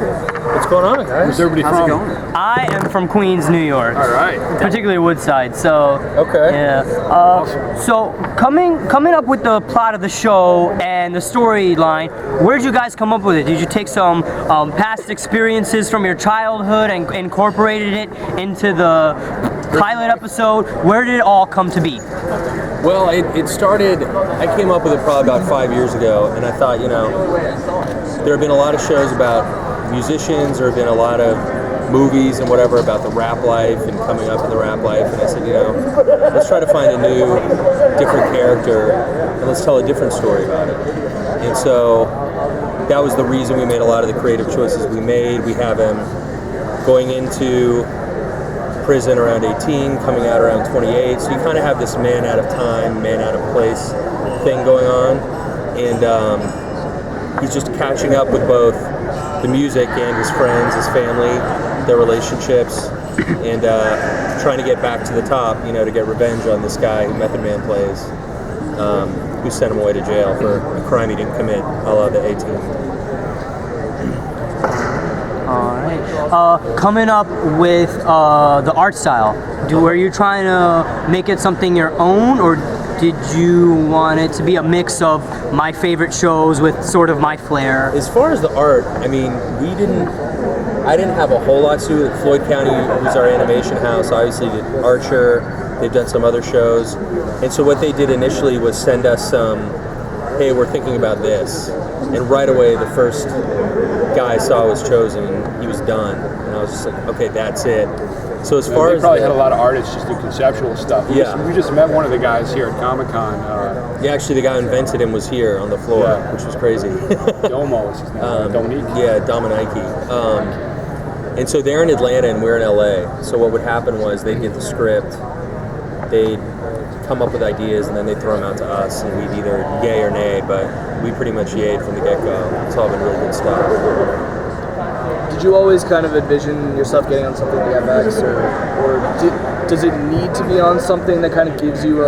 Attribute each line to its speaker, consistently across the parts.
Speaker 1: What's going on, guys?
Speaker 2: Where's everybody
Speaker 3: How's
Speaker 2: from?
Speaker 3: it going?
Speaker 4: I am from Queens, New York.
Speaker 2: All right.
Speaker 4: Particularly Woodside. So
Speaker 1: Okay.
Speaker 4: yeah. So coming up with the plot of the show and the storyline, where did you guys come up with it? Did you take some past experiences from your childhood and incorporated it into the pilot episode? Where did it all come to be?
Speaker 1: Well, it started, I came up with it probably about 5 years ago, and I thought, there have been a lot of shows about musicians, there have been a lot of movies and whatever about the rap life and coming up in the rap life, and I said, let's try to find a new, different character, and let's tell a different story about it. And so that was the reason we made a lot of the creative choices we made. We have him going into prison around 18, coming out around 28, so you kind of have this man out of time, man out of place thing going on, and he's just catching up with both the music and his friends, his family, their relationships, and trying to get back to the top, to get revenge on this guy who Method Man plays, who sent him away to jail for a crime he didn't commit, a la the 18.
Speaker 4: Coming up with the art style, were you trying to make it something your own, or did you want it to be a mix of my favorite shows with sort of my flair?
Speaker 1: As far as the art, I didn't have a whole lot to do with it. Floyd County, who's our animation house, obviously did Archer, they've done some other shows, and so what they did initially was send us some, hey, we're thinking about this, and right away the first guy I saw was Chozen, and he was done, and I was just like, okay, that's it. So as far
Speaker 2: they
Speaker 1: as
Speaker 2: probably had a lot of artists just do conceptual stuff. We just met one of the guys here at Comic-Con.
Speaker 1: Yeah, actually the guy who invented him was here on the floor, which was crazy.
Speaker 2: Domo is his name. Dominique.
Speaker 1: Yeah, Dominique. And so they're in Atlanta and we're in LA. So what would happen was they'd get the script, they'd come up with ideas, and then they'd throw them out to us, and we'd either yay or nay, but we pretty much yayed from the get-go. It's all been really good stuff.
Speaker 3: Did you always kind of envision yourself getting on something like FX, or does it need to be on something that kind of gives you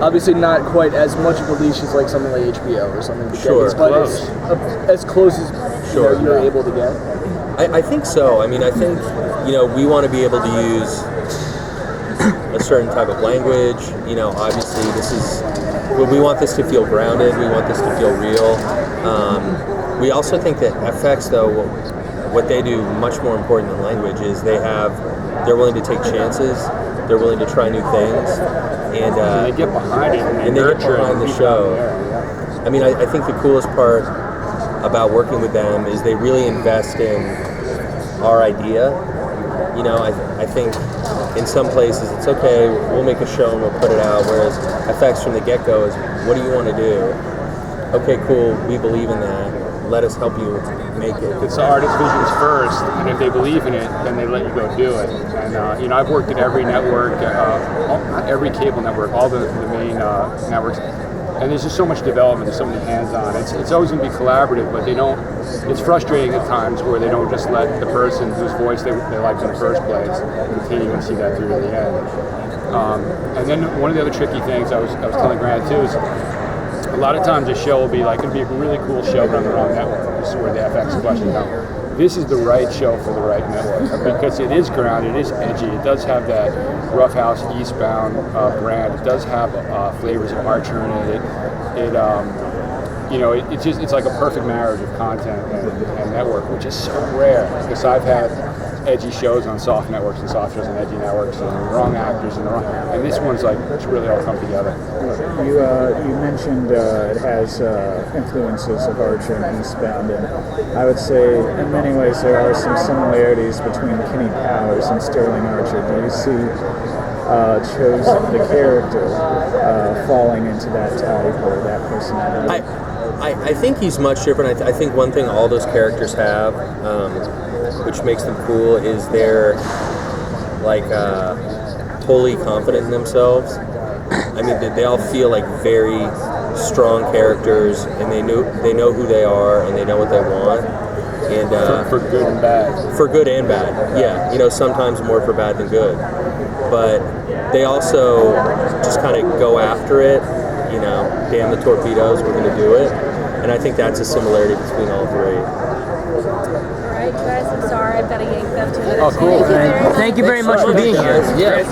Speaker 3: obviously not quite as much of a leash as like something like HBO or something, but as close as you're able to get?
Speaker 1: I think so. I mean, I think, we want to be able to use a certain type of language. Obviously we want this to feel grounded. We want this to feel real. We also think that FX, though, what they do much more important than language is they're willing to take chances. They're willing to try new things. And
Speaker 2: they get behind it
Speaker 1: and they get behind the show. I mean, I think the coolest part about working with them is they really invest in our idea. I think in some places it's okay, we'll make a show and we'll put it out, whereas FX from the get-go is, what do you want to do? Okay, cool, we believe in that. Let us help you make it.
Speaker 2: It's the artist's visions first, and if they believe in it, then they let you go do it. And I've worked at every network, not every cable network, all the main networks, and there's just so much development, there's so many hands-on. It's always going to be collaborative, but they don't. It's frustrating at times where they don't just let the person whose voice they liked in the first place continue and see that through to the end. And then one of the other tricky things I was telling Grant too is, a lot of times a show will be like, it'll be a really cool show, but on the wrong network. This is where the FX question comes. This is the right show for the right network, because it is grounded, it is edgy, it does have that Roughhouse Eastbound brand, it does have flavors of Archer in it. It's like a perfect marriage of content and network, which is so rare, because I've had edgy shows on soft networks and soft shows on edgy networks, and the wrong actors and this one's like, it's really all come together.
Speaker 5: You mentioned it has influences of Archer and Eastbound, and I would say in many ways there are some similarities between Kenny Powers and Sterling Archer. Do you see Chozen, the character, falling into that type or that personality?
Speaker 1: I think he's much different. I think one thing all those characters have, which makes them cool, is they're like totally confident in themselves. I mean, they all feel like very strong characters, and they know who they are, and they know what they want. And
Speaker 2: for good and bad.
Speaker 1: For good and bad, yeah. Sometimes more for bad than good. But they also just kind of go after it. Damn the torpedoes, we're going to do it. And I think that's a similarity between all three.
Speaker 2: Oh, cool.
Speaker 4: Thank you very much for being here.
Speaker 3: Yeah.